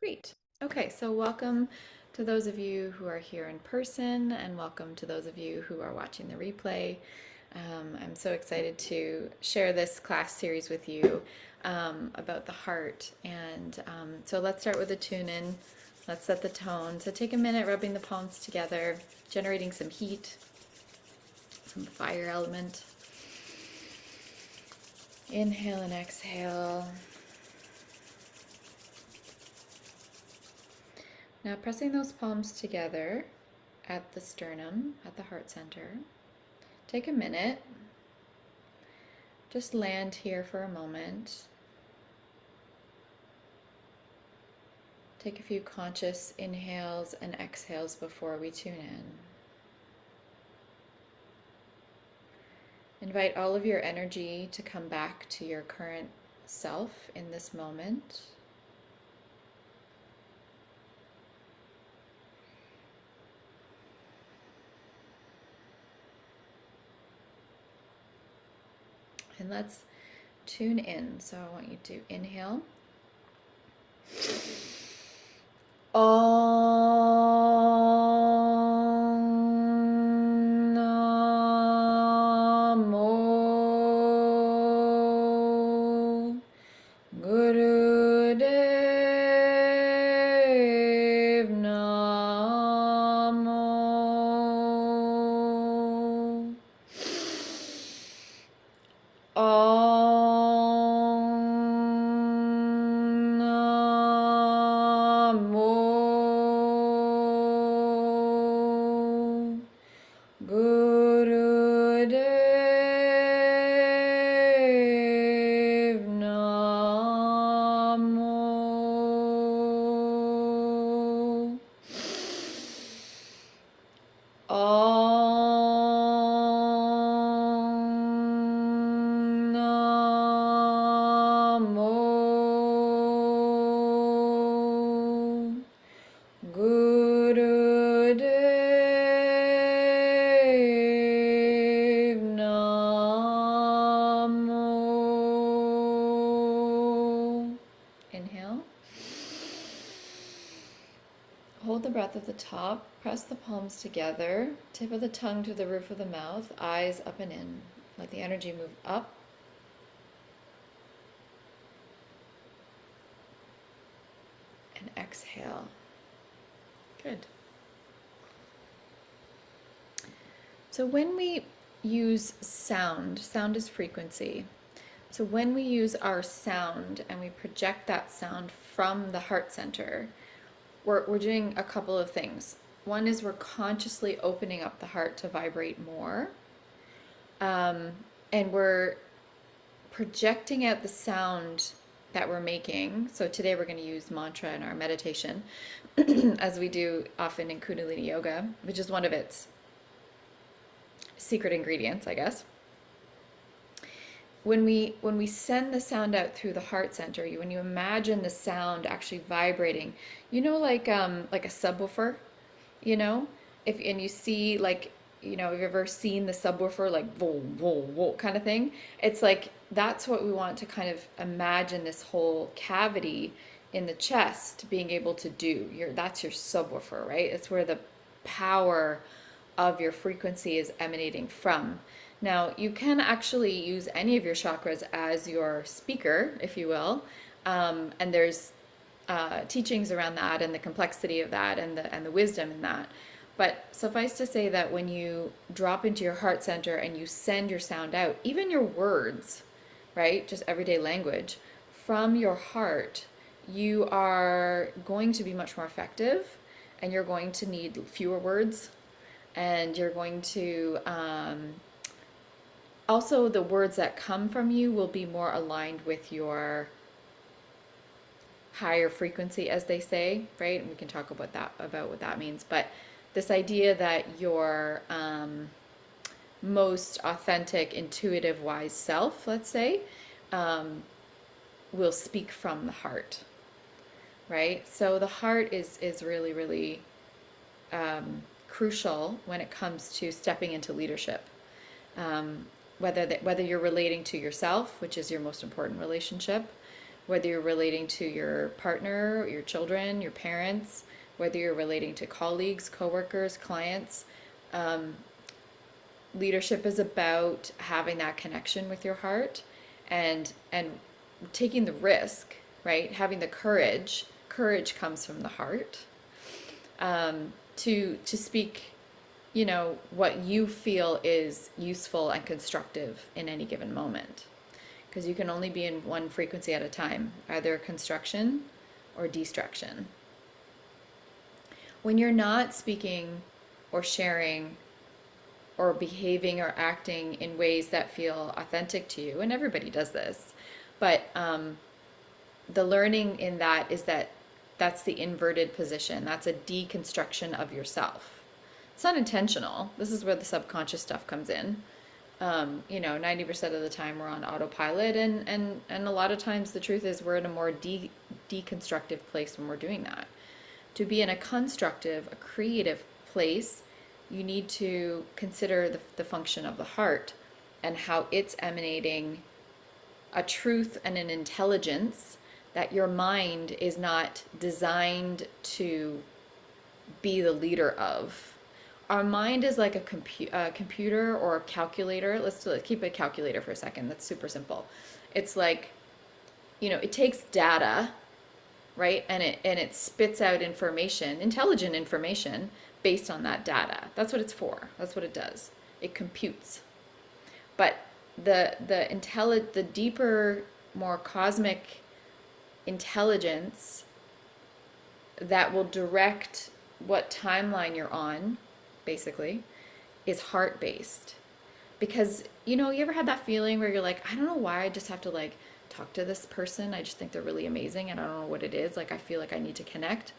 Great. Okay, so welcome to those of you who are here in person, and welcome to those of you who are watching the replay. I'm so excited to share this class series with you about the heart. And so let's start with a tune in. Let's set the tone. So take a minute rubbing the palms together, generating some heat, some fire element. Inhale and exhale. Now pressing those palms together at the sternum, at the heart center. Take a minute. Just land here for a moment. Take a few conscious inhales and exhales before we tune in. Invite all of your energy to come back to your current self in this moment. And let's tune in. So I want you to inhale. Om Namo Gurudev Namo. Om Namo Gurudev Namo. Om Namo Gurudev Namo. Inhale. Hold the breath at the top, press the palms together, tip of the tongue to the roof of the mouth, eyes up and in. Let the energy move up. And exhale. Good. So when we use sound, sound is frequency. So when we use our sound and we project that sound from the heart center, we're doing a couple of things. One is we're consciously opening up the heart to vibrate more. And we're projecting out the sound that we're making. So today we're going to use mantra in our meditation, as we do often in Kundalini yoga, which is one of its secret ingredients, I guess. When we send the sound out through the heart center, when you imagine the sound actually vibrating, like a subwoofer, you know, and you see have you ever seen the subwoofer like whoa whoa whoa kind of thing? It's like that's what we want to kind of imagine, this whole cavity in the chest being able to do. That's your subwoofer, right? It's where the power of your frequency is emanating from. Now, you can actually use any of your chakras as your speaker, if you will, and there's teachings around that and the complexity of that and the wisdom in that. But suffice to say that when you drop into your heart center and you send your sound out, even your words, right, just everyday language, from your heart, you are going to be much more effective, and you're going to need fewer words, and you're going to also, the words that come from you will be more aligned with your higher frequency, as they say, right? And we can talk about what that means. But this idea that your most authentic, intuitive, wise self, let's say, will speak from the heart, right? So the heart is really, really crucial when it comes to stepping into leadership. Whether you're relating to yourself, which is your most important relationship, whether you're relating to your partner, your children, your parents, whether you're relating to colleagues, coworkers, clients. Um, Leadership is about having that connection with your heart and taking the risk, right? Having the courage. Courage comes from the heart. To speak, what you feel is useful and constructive in any given moment, because you can only be in one frequency at a time, either construction or destruction. When you're not speaking or sharing or behaving or acting in ways that feel authentic to you, and everybody does this, but the learning in that is that that's the inverted position. That's a deconstruction of yourself. It's not intentional. This is where the subconscious stuff comes in. 90% of the time we're on autopilot, and a lot of times the truth is we're in a more deconstructive place when we're doing that. To be in a constructive, a creative place, you need to consider the function of the heart and how it's emanating a truth and an intelligence that your mind is not designed to be the leader of. Our mind is like a computer or a calculator. Let's keep a calculator for a second. That's super simple. It's like, it takes data, right? And it spits out information, intelligent information based on that data. That's what it's for. That's what it does. It computes. But the deeper, more cosmic intelligence that will direct what timeline you're on, basically, is heart based. Because, you ever had that feeling where you're like, I don't know why I just have to like talk to this person. I just think they're really amazing and I don't know what it is. Like, I feel like I need to connect.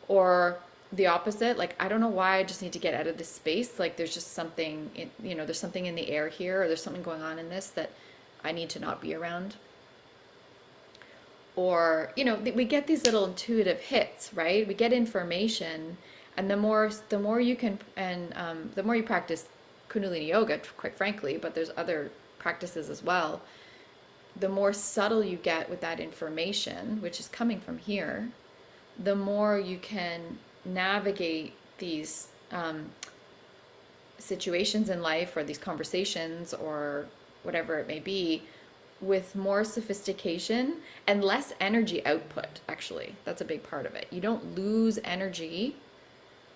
Or the opposite, like, I don't know why I just need to get out of this space. Like, there's just something, there's something in the air here, or there's something going on in this that I need to not be around. Or, we get these little intuitive hits, right? We get information, and the more you can, and the more you practice Kundalini yoga, quite frankly, but there's other practices as well, the more subtle you get with that information, which is coming from here, the more you can navigate these situations in life, or these conversations, or whatever it may be, with more sophistication and less energy output. Actually, that's a big part of it. You don't lose energy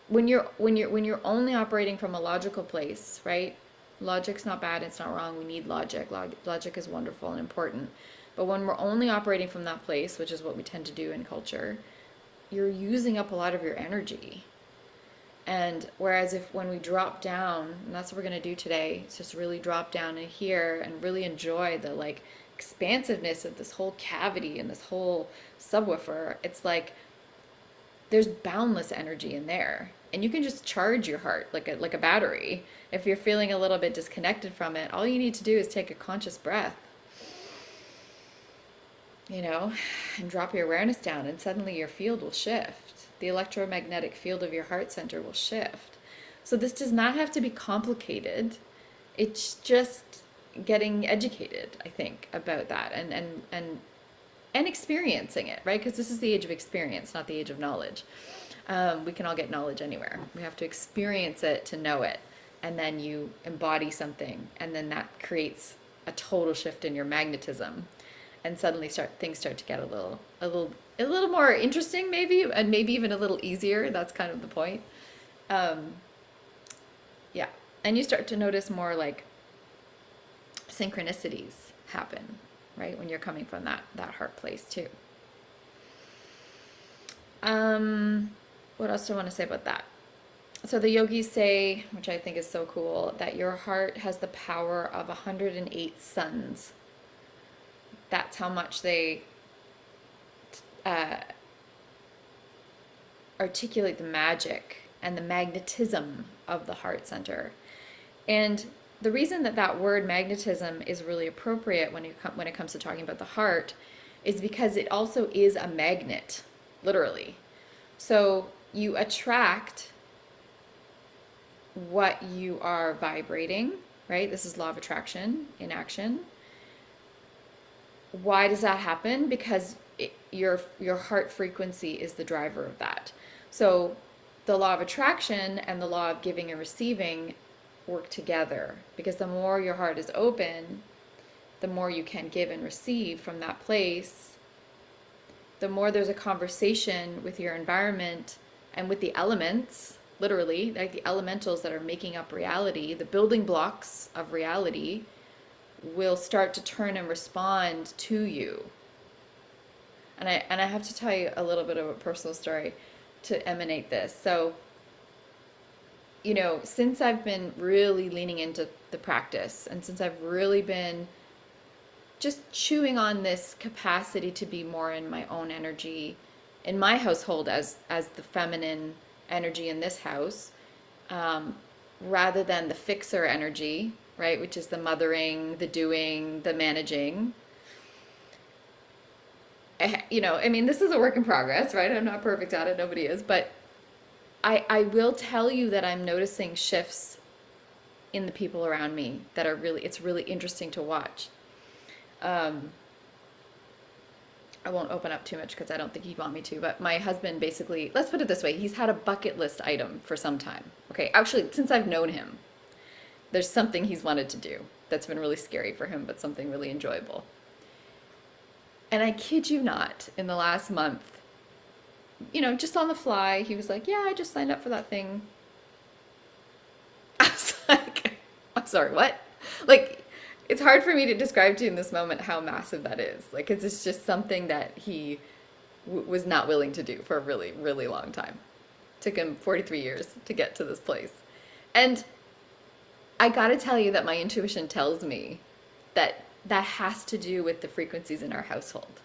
when you're only operating from a logical place, right? Logic's not bad, it's not wrong. We need logic. Logic is wonderful and important. But when we're only operating from that place, which is what we tend to do in culture, you're using up a lot of your energy. And whereas when we drop down, and that's what we're going to do today, it's just really drop down in here and really enjoy the like expansiveness of this whole cavity and this whole subwoofer. It's like there's boundless energy in there, and you can just charge your heart like a battery. If you're feeling a little bit disconnected from it, all you need to do is take a conscious breath, and drop your awareness down, and suddenly your field will shift. The electromagnetic field of your heart center will shift. So this does not have to be complicated. It's just getting educated, I think, about that, and experiencing it, right? Because this is the age of experience, not the age of knowledge. We can all get knowledge anywhere. We have to experience it to know it, and then you embody something, and then that creates a total shift in your magnetism, and suddenly things start to get a little more interesting, maybe, and maybe even a little easier. That's kind of the point. Yeah, and you start to notice more like synchronicities happen, right, when you're coming from that heart place too. What else do I want to say about that? So the yogis say, which I think is so cool, that your heart has the power of 108 suns. That's how much they articulate the magic and the magnetism of the heart center. And the reason that word magnetism is really appropriate when it comes to talking about the heart is because it also is a magnet, literally. So you attract what you are vibrating, right? This is law of attraction in action. Why does that happen? Because your heart frequency is the driver of that. So the law of attraction and the law of giving and receiving work together, because the more your heart is open, the more you can give and receive from that place, the more there's a conversation with your environment and with the elements, literally, like the elementals that are making up reality, the building blocks of reality will start to turn and respond to you. And I have to tell you a little bit of a personal story to emanate this. So, since I've been really leaning into the practice, and since I've really been just chewing on this capacity to be more in my own energy in my household as the feminine energy in this house, um, rather than the fixer energy, right, which is the mothering, the doing, the managing. I mean, this is a work in progress, right? I'm not perfect at it, nobody is, but I will tell you that I'm noticing shifts in the people around me that are it's really interesting to watch. Um, I won't open up too much because I don't think he'd want me to, but my husband basically, let's put it this way, he's had a bucket list item for some time. Okay, actually, since I've known him, there's something he's wanted to do that's been really scary for him, but something really enjoyable. And I kid you not, in the last month, just on the fly, he was like, "Yeah, I just signed up for that thing." I was like, "I'm sorry, what?" Like, it's hard for me to describe to you in this moment how massive that is. Like, it's just something that he was not willing to do for a really, really long time. Took him 43 years to get to this place. And I gotta tell you that my intuition tells me that that has to do with the frequencies in our household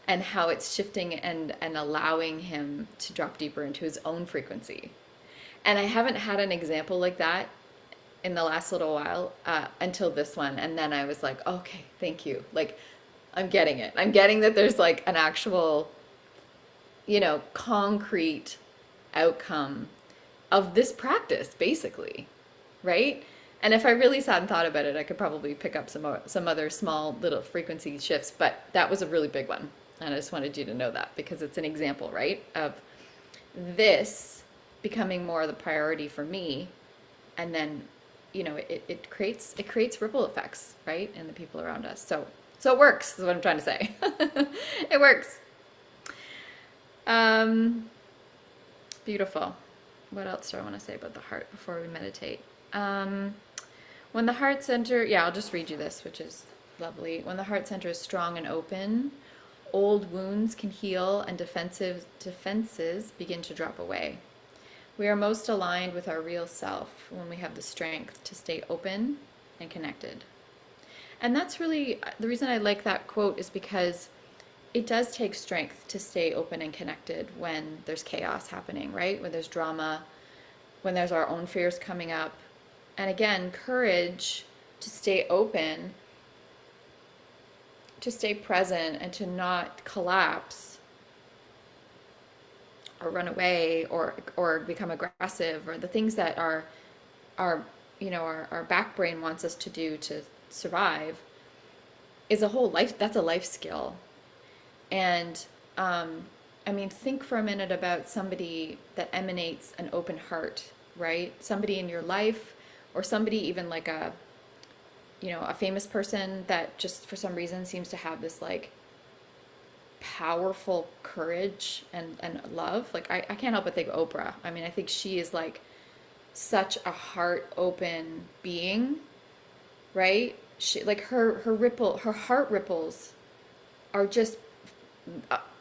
and how it's shifting and allowing him to drop deeper into his own frequency. And I haven't had an example like that in the last little while until this one. And then I was like, okay, thank you. Like, I'm getting it. I'm getting that there's like an actual, concrete outcome of this practice, basically, right? And if I really sat and thought about it, I could probably pick up some other small little frequency shifts, but that was a really big one. And I just wanted you to know that because it's an example, right, of this becoming more the priority for me. And then, it creates ripple effects, right, in the people around us. So it works, is what I'm trying to say. It works. Um, Beautiful. What else do I want to say about the heart before we meditate? Um, when the heart center, yeah, I'll just read you this, which is lovely. When the heart center is strong and open, old wounds can heal and defenses begin to drop away. We are most aligned with our real self when we have the strength to stay open and connected. And that's really the reason I like that quote, is because it does take strength to stay open and connected when there's chaos happening, right? When there's drama, when there's our own fears coming up. And again, courage to stay open, to stay present, and to not collapse or run away or become aggressive, or the things that our back brain wants us to do to survive, is a whole life. That's a life skill. And I mean, think for a minute about somebody that emanates an open heart, right? Somebody in your life, or somebody even like a famous person that just for some reason seems to have this like powerful courage and love. Like I can't help but think Oprah. I mean, I think she is like such a heart open being, right? She like her heart ripples are just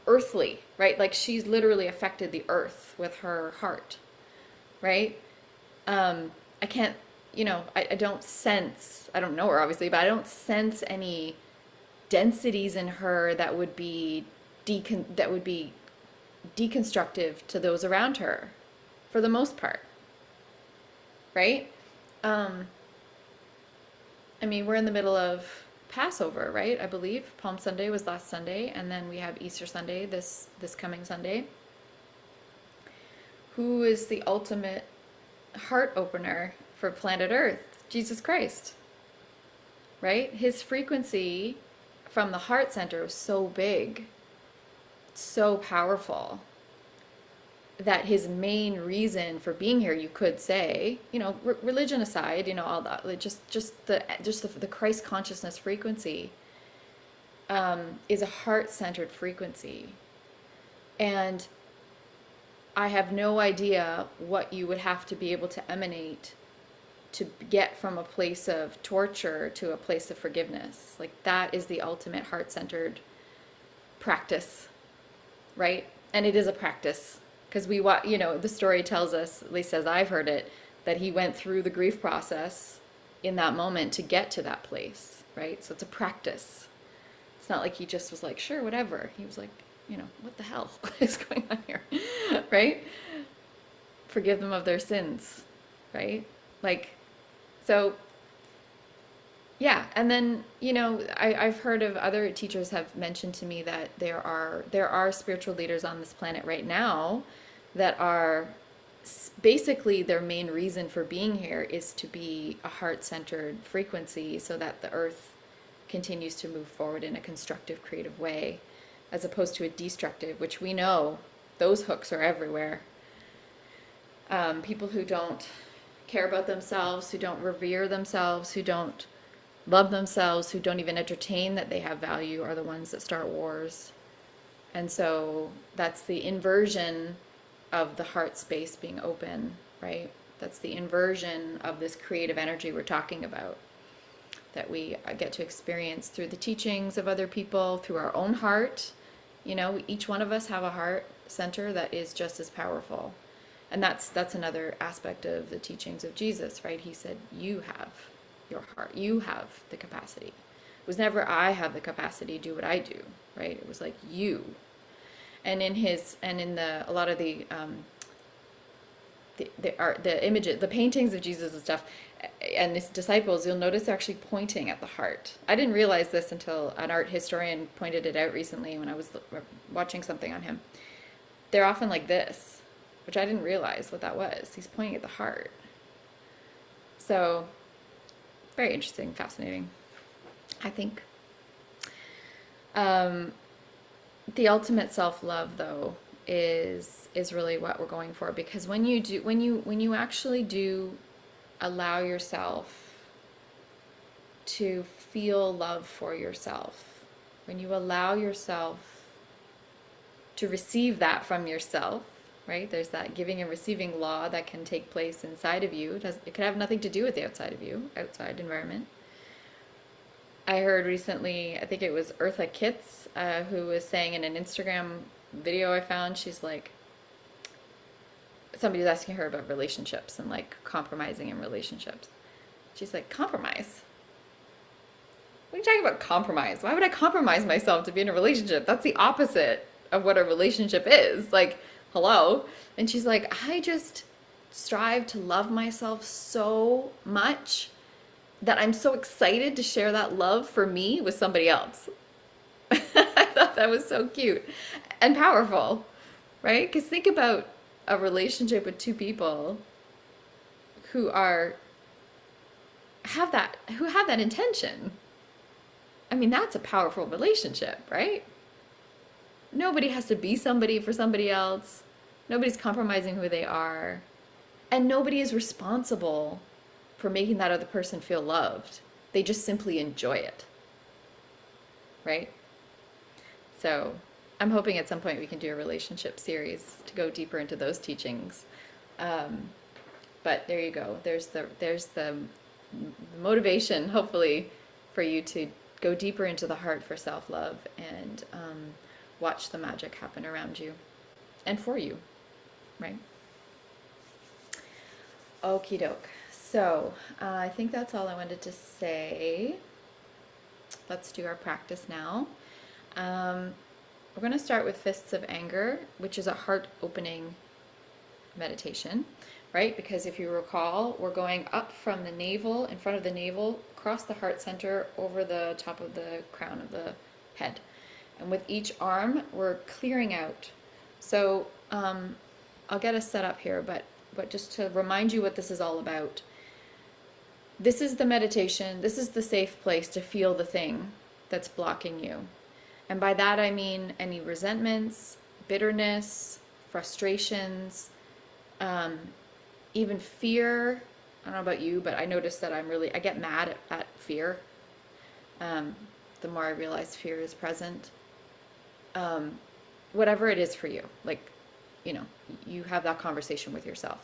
earthly, right? Like she's literally affected the earth with her heart, right? I can't, I don't sense, I don't know her obviously, but I don't sense any densities in her that would be deconstructive to those around her, for the most part, right? Um, I mean, we're in the middle of Passover, right? I believe Palm Sunday was last Sunday, and then we have Easter Sunday this coming Sunday. Who is the ultimate heart opener for planet Earth? Jesus Christ, right? His frequency from the heart center was so big, so powerful, that his main reason for being here, you could say, religion aside, all that, like just the Christ consciousness frequency, is a heart-centered frequency. And I have no idea what you would have to be able to emanate to get from a place of torture to a place of forgiveness. Like, that is the ultimate heart-centered practice, right? And it is a practice, because the story tells us, at least as I've heard it, that he went through the grief process in that moment to get to that place, right? So it's a practice. It's not like he just was like, sure, whatever. He was like, what the hell is going on here, right? Forgive them of their sins, right? Like, so yeah. And then, I've heard of other teachers have mentioned to me that there are spiritual leaders on this planet right now that are basically, their main reason for being here is to be a heart-centered frequency, so that the earth continues to move forward in a constructive, creative way, as opposed to a destructive, which we know those hooks are everywhere. People who don't care about themselves, who don't revere themselves, who don't love themselves, who don't even entertain that they have value, are the ones that start wars. And so that's the inversion of the heart space being open, right? That's the inversion of this creative energy we're talking about, that we get to experience through the teachings of other people, through our own heart. Each one of us have a heart center that is just as powerful. And that's another aspect of the teachings of Jesus, right? He said, you have your heart, you have the capacity. It was never, I have the capacity to do what I do, right? It was like, you. And in a lot of the art, the images, the paintings of Jesus and stuff, and his disciples, you'll notice they're actually pointing at the heart. I didn't realize this until an art historian pointed it out recently when I was watching something on him. They're often like this, which I didn't realize what that was. He's pointing at the heart. So, very interesting, fascinating, I think. The ultimate self-love, though, is really what we're going for, because when you actually do allow yourself to feel love for yourself, when you allow yourself to receive that from yourself, right? There's that giving and receiving law that can take place inside of you. It could have nothing to do with the outside of you, outside environment. I heard recently, I think it was Eartha Kitt's, who was saying in an Instagram video I found, she's like, somebody was asking her about relationships and like compromising in relationships. She's like, compromise? What are you talking about, compromise? Why would I compromise myself to be in a relationship? That's the opposite of what a relationship is. Like, hello? And she's like, I just strive to love myself so much that I'm so excited to share that love for me with somebody else. I thought that was so cute and powerful, right? Because think about a relationship with two people who have that intention. I mean, that's a powerful relationship, right? Nobody has to be somebody for somebody else. Nobody's compromising who they are. And nobody is responsible for making that other person feel loved. They just simply enjoy it, right? So I'm hoping at some point we can do a relationship series to go deeper into those teachings. But there you go. There's the motivation, hopefully, for you to go deeper into the heart for self-love and watch the magic happen around you and for you, right? Okie doke. So I think that's all I wanted to say. Let's do our practice now. We're going to start with Fists of Anger, which is a heart-opening meditation, right? Because if you recall, we're going up from the navel, in front of the navel, across the heart center, over the top of the crown of the head. And with each arm, we're clearing out. So I'll get us set up here, but just to remind you what this is all about. This is the meditation. This is the safe place to feel the thing. that's blocking you. And by that I mean any resentments, bitterness, frustrations, um, even fear. I don't know about you, but I notice that I get mad at fear. Um, the more I realize fear is present. Um, Whatever it is for you, like, you know, you have that conversation with yourself.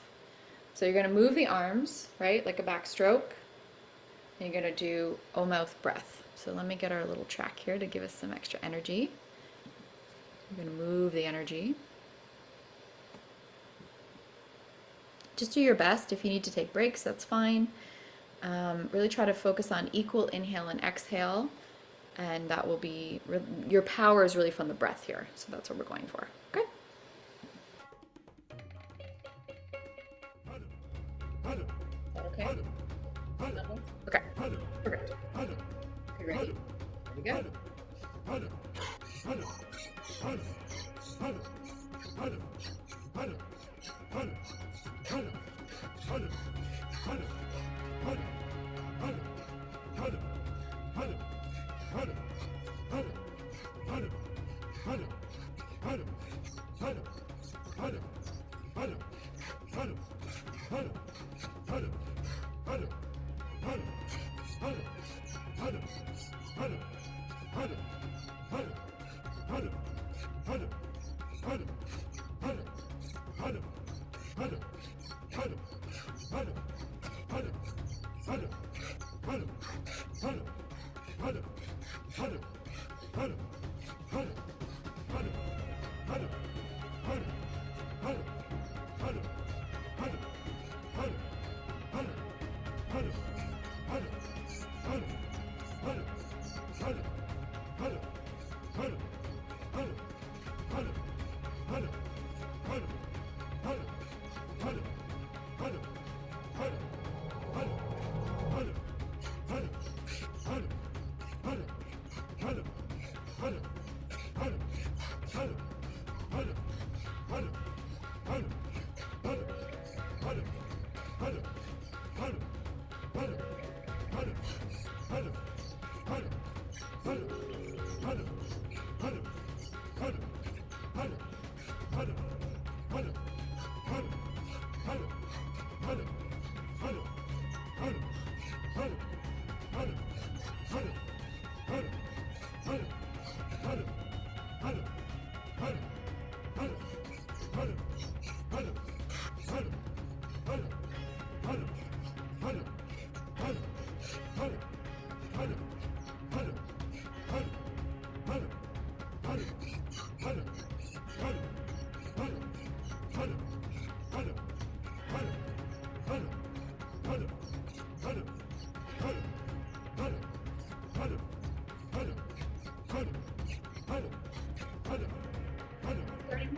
So you're going to move the arms, right, like a backstroke. And you're going to do O mouth breath. So let me get our little track here to give us some extra energy. You're going to move the energy. Just do your best. If you need to take breaks, that's fine. Really try to focus on equal inhale and exhale. And that will be, your power is really from the breath here. So that's what we're going for. Okay? Okay? Okay. Perfect. Okay, ready? Here we go.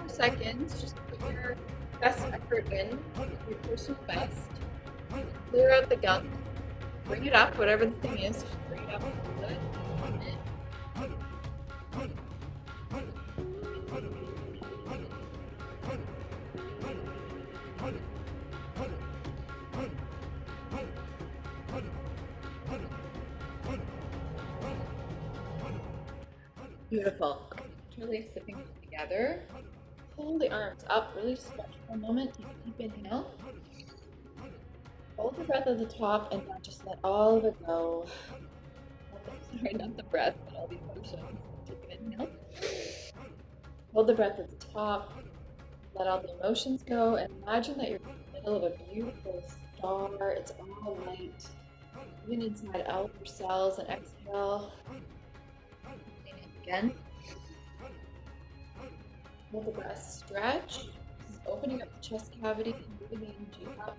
Seconds, just put your best effort in, your personal best. Clear out the gunk, bring it up, whatever the thing is, just bring it up a little bit. Beautiful. Okay, really sipping together. Pull the arms up, really stretch for a moment. Take a deep inhale. Hold the breath at the top and now just let all of it go. Sorry, not the breath, but all the emotions. Take an inhale. Hold the breath at the top. Let all the emotions go and imagine that you're in the middle of a beautiful star. It's all light. Even inside out your cells and exhale. Again. Hold the breath, stretch. This is opening up the chest cavity and moving the energy up.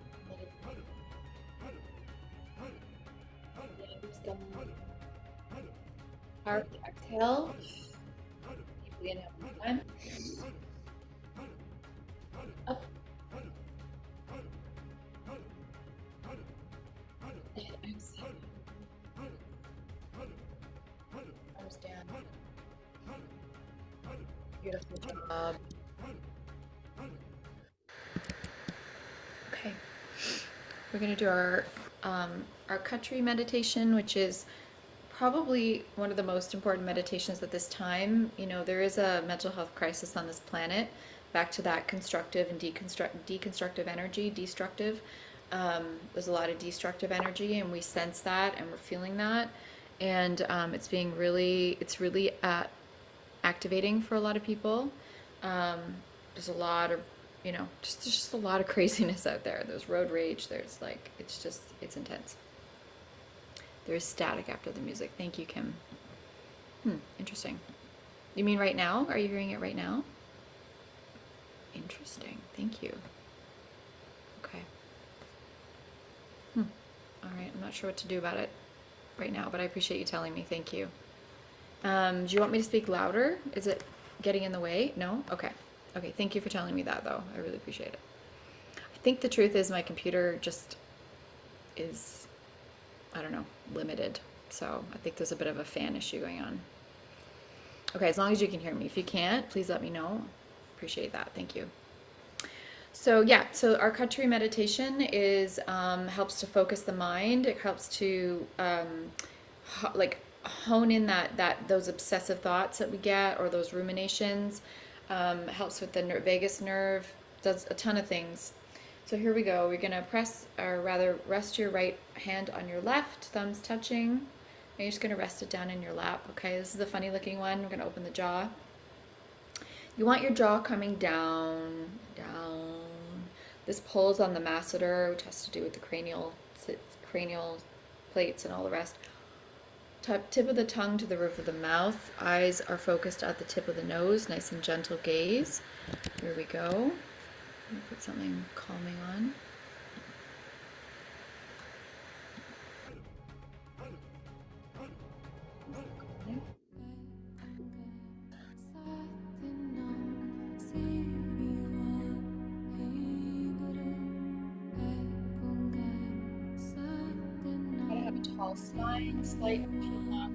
Powerfully exhale. Deeply inhale one time. Up. And exhale. Arms down. Beautiful job. Okay. We're going to do our country meditation, which is probably one of the most important meditations at this time. You know, there is a mental health crisis on this planet. Back to that constructive and deconstructive energy, destructive. There's a lot of destructive energy, and we sense that, and we're feeling that, and it's really activating for a lot of people. Um, there's a lot of, there's just a lot of craziness out there. There's road rage. There's like, it's intense. There's static after the music. Thank you, Kim. Interesting. You mean right now? Are you hearing it right now? Interesting. Thank you. Okay. All right. I'm not sure what to do about it right now, but I appreciate you telling me. Thank you. Do you want me to speak louder? Is it getting in the way? No? Okay. Okay. Thank you for telling me that, though. I really appreciate it. I think the truth is my computer just is, I don't know, limited. So I think there's a bit of a fan issue going on. Okay, as long as you can hear me. If you can't, please let me know. Appreciate that. Thank you. So yeah, so our Kundalini meditation is helps to focus the mind. It helps to like hone in those obsessive thoughts that we get or those ruminations. Helps with the vagus nerve. Does a ton of things. So here we go. We're gonna press, or rather, rest your right hand on your left, thumbs touching. And you're just gonna rest it down in your lap. Okay, this is the funny looking one. We're gonna open the jaw. You want your jaw coming down, down. This pulls on the masseter, which has to do with the cranial plates and all the rest. Tip of the tongue to the roof of the mouth. Eyes are focused at the tip of the nose. Nice and gentle gaze. Here we go. Put something calming on. Gotta have a tall spine, slight chin lock.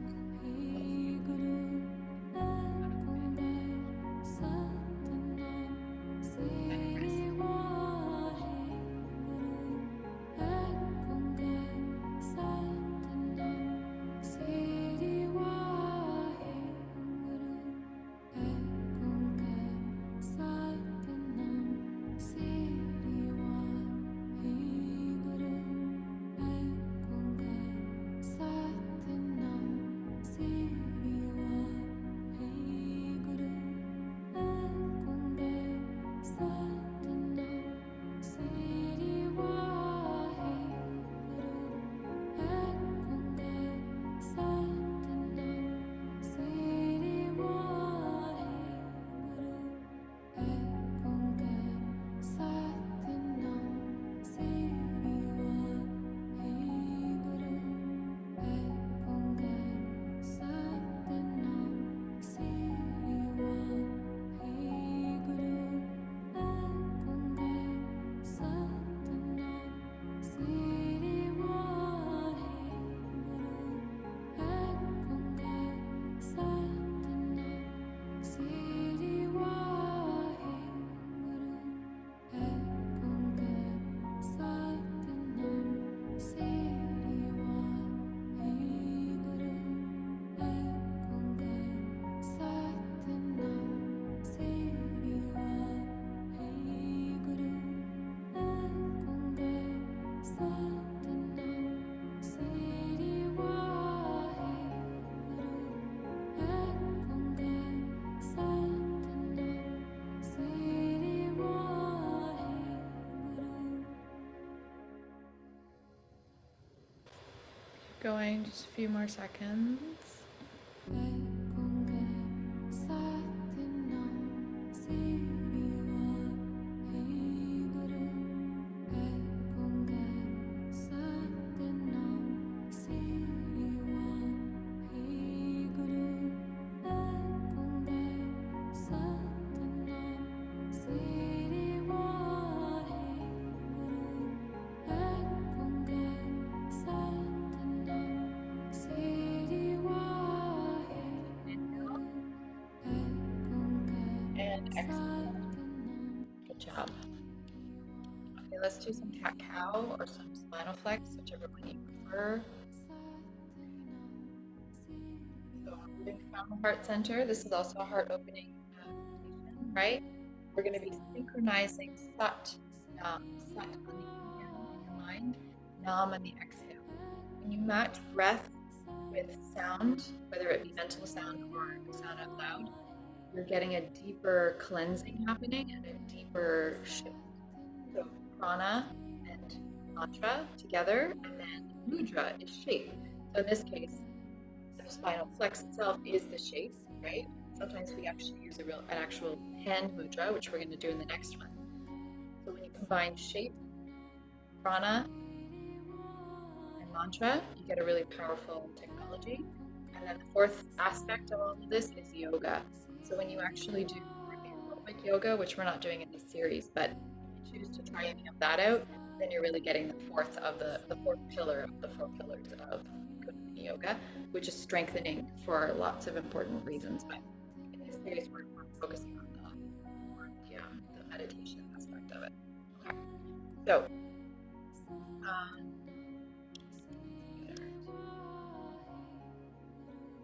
Going just a few more seconds. And exhale. Good job. Okay, let's do some cat cow or some spinal flex, whichever one you prefer. Coming from the heart center, this is also a heart opening meditation, right? We're going to be synchronizing Sat, Sat on the inhale in your mind, Nam on the exhale. When you match breath with sound, whether it be mental sound or sound out loud, you're getting a deeper cleansing happening and a deeper shift. So prana and mantra together, and then mudra is shape. So in this case, the spinal flex itself is the shape, right? Sometimes we actually use an actual hand mudra, which we're going to do in the next one. So when you combine shape, prana, and mantra, you get a really powerful technology. And then the fourth aspect of all of this is yoga. So when you actually do aerobic yoga, which we're not doing in this series, but if you choose to try any of that out, then you're really getting the fourth pillar of the four pillars of Kundalini yoga, which is strengthening for lots of important reasons. But in this series, we're focusing on the meditation aspect of it. Okay, so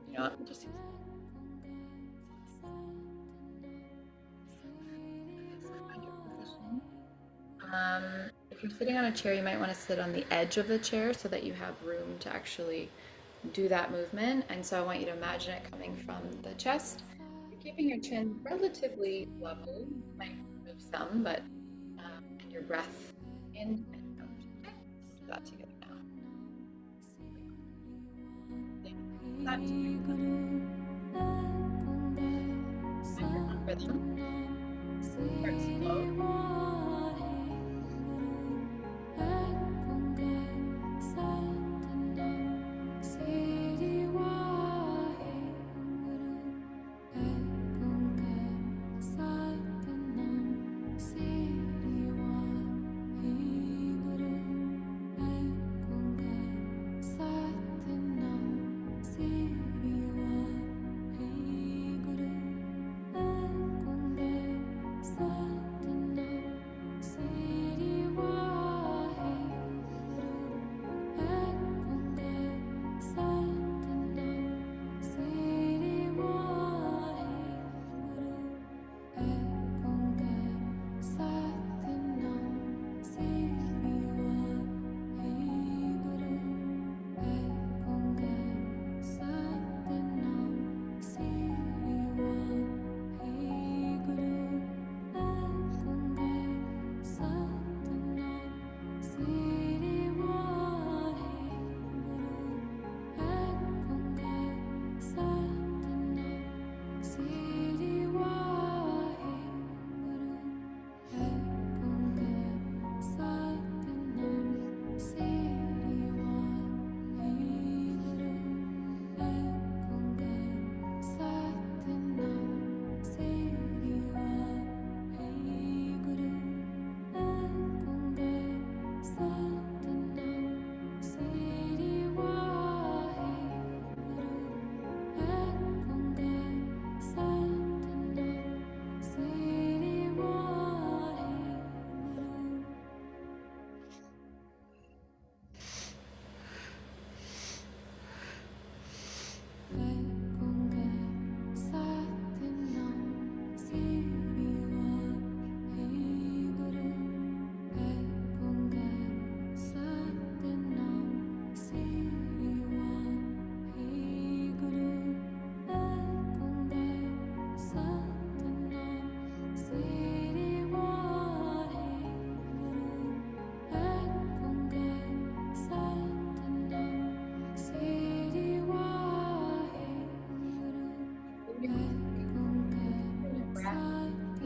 you know what? We'll just use find your position. If you're sitting on a chair, you might want to sit on the edge of the chair so that you have room to actually do that movement. And so I want you to imagine it coming from the chest. You're keeping your chin relatively level. You might move some, but and your breath in and out. Okay, we'll do that together now. That rhythm. Start slow.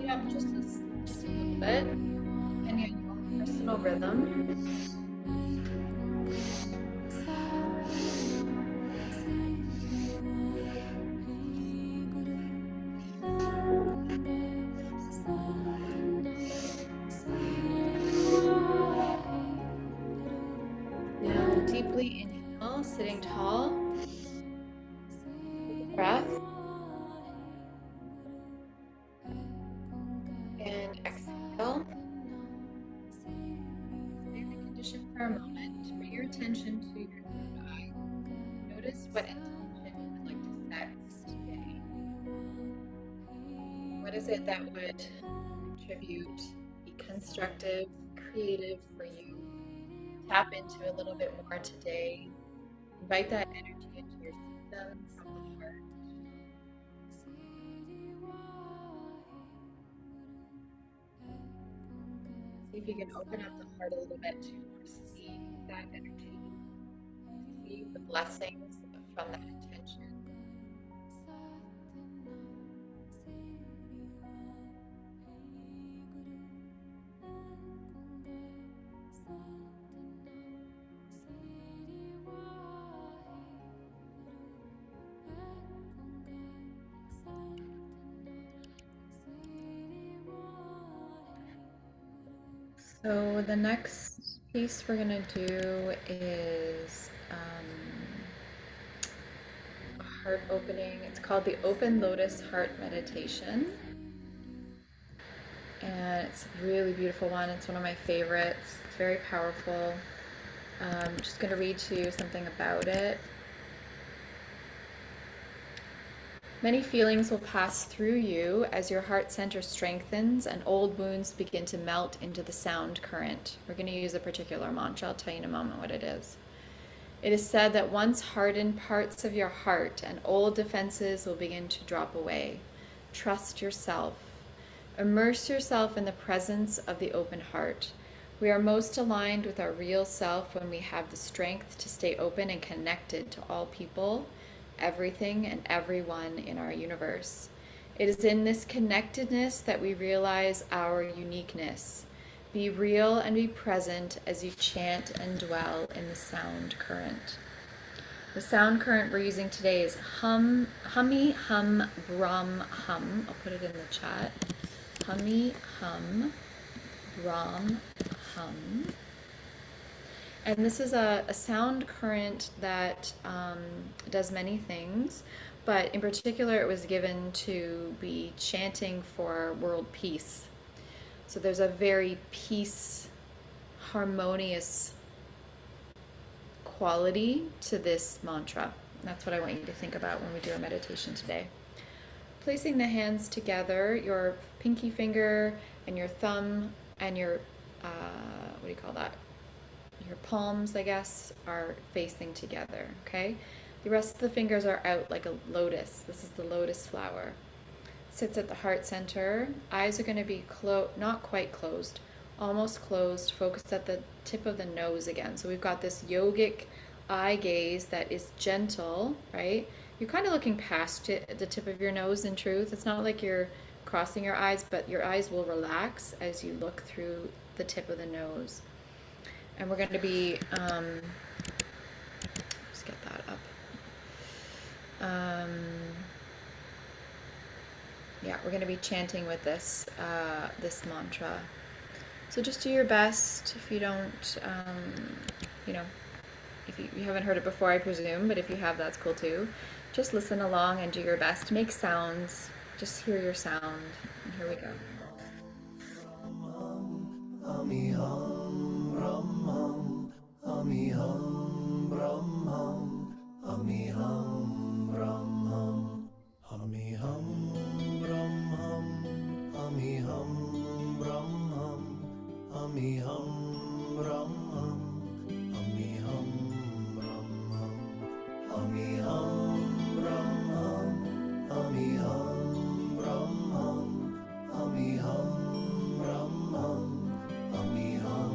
Up just a little bit, depending on your personal rhythm. Now deeply inhale, sitting tall. Take a breath. And exhale. Stay in the condition for a moment. Bring your attention to your third eye. Notice what intention you would like to set is it that would contribute, be constructive, creative for you? Tap into a little bit more today. Invite that energy into your system from the heart. See if you can open up the heart a little bit to receive that energy, receive the blessings from that intention. So the next piece we're gonna do is a heart opening. It's called the Open Lotus Heart Meditation. And it's a really beautiful one. It's one of my favorites. It's very powerful. I'm just going to read to you something about it. Many feelings will pass through you as your heart center strengthens and old wounds begin to melt into the sound current. We're going to use a particular mantra. I'll tell you in a moment what it is. It is said that once hardened parts of your heart and old defenses will begin to drop away. Trust yourself. Immerse yourself in the presence of the open heart. We are most aligned with our real self when we have the strength to stay open and connected to all people, everything, and everyone in our universe. It is in this connectedness that we realize our uniqueness. Be real and be present as you chant and dwell in the sound current. The sound current we're using today is Humee, Hum, Brahm, Hum. I'll put it in the chat. Humee, Hum, Brahm, Hum. And this is a sound current that does many things, but in particular it was given to be chanting for world peace. So there's a very peace, harmonious quality to this mantra. That's what I want you to think about when we do a meditation today. Placing the hands together, your pinky finger and your thumb and your, what do you call that? Your palms, I guess, are facing together, okay? The rest of the fingers are out like a lotus. This is the lotus flower. Sits at the heart center. Eyes are going to be not quite closed, almost closed, focused at the tip of the nose again. So we've got this yogic eye gaze that is gentle, right? You're kind of looking past it at the tip of your nose in truth. It's not like you're crossing your eyes, but your eyes will relax as you look through the tip of the nose. And we're going to be, let's get that up. Yeah, we're going to be chanting with this this mantra. So just do your best. If you don't, you know, if you haven't heard it before, I presume, but if you have, that's cool too. Just listen along and do your best. Make sounds. Just hear your sound. And here we go. Humee hum, rum hum, humee hum, rum hum, humee hum, rum hum, humee hum, rum hum, humee hum, rum hum, humee hum, rum hum, humee hum, rum hum, humee hum, rum hum, humee hum, rum hum, humee hum, rum hum. Humee hum,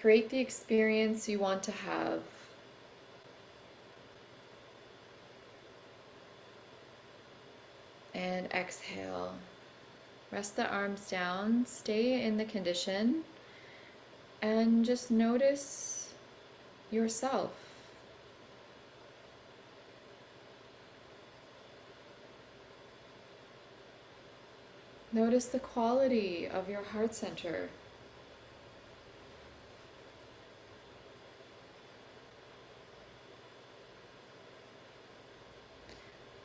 Create the experience you want to have. And exhale. Rest the arms down. Stay in the condition. And just notice yourself. Notice the quality of your heart center.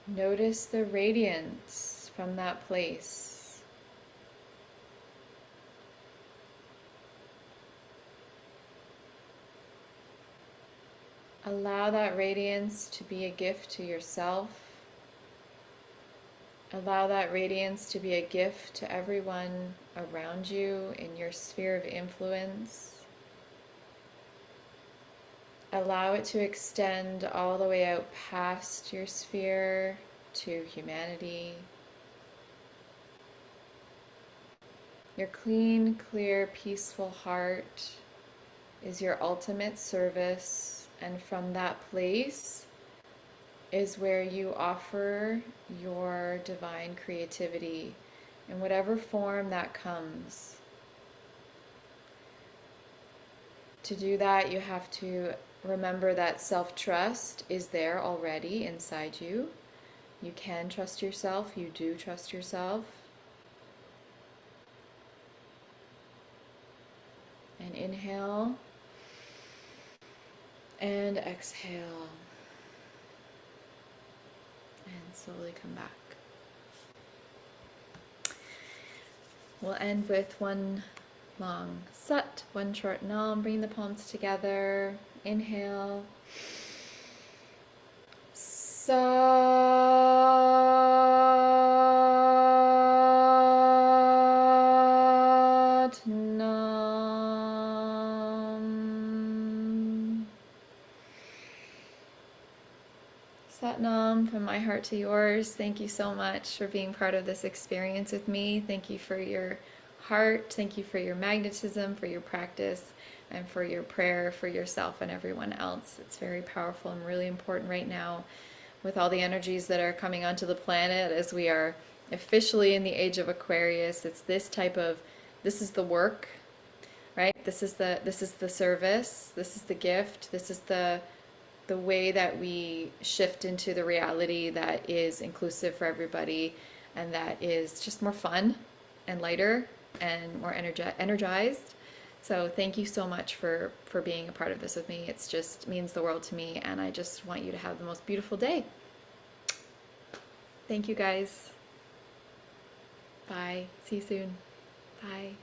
Notice the radiance from that place. Allow that radiance to be a gift to yourself. Allow that radiance to be a gift to everyone around you in your sphere of influence. Allow it to extend all the way out past your sphere to humanity. Your clean, clear, peaceful heart is your ultimate service, and from that place is where you offer your divine creativity in whatever form that comes. To do that, you have to remember that self-trust is there already inside you. You can trust yourself. You do trust yourself. And inhale and exhale. And slowly come back. We'll end with one long sat, one short nam. Bring the palms together. Inhale. Sat Nam. Sat Nam, from my heart to yours. Thank you so much for being part of this experience with me. Thank you for your heart. Thank you for your magnetism, for your practice, and for your prayer for yourself and everyone else. It's very powerful and really important right now with all the energies that are coming onto the planet as we are officially in the age of Aquarius. It's this type of, this is the work, right? This is the service, this is the gift, this is the way that we shift into the reality that is inclusive for everybody and that is just more fun and lighter and more energized. So thank you so much for being a part of this with me. It's just means the world to me, and I just want you to have the most beautiful day. Thank you guys. Bye. See you soon. Bye.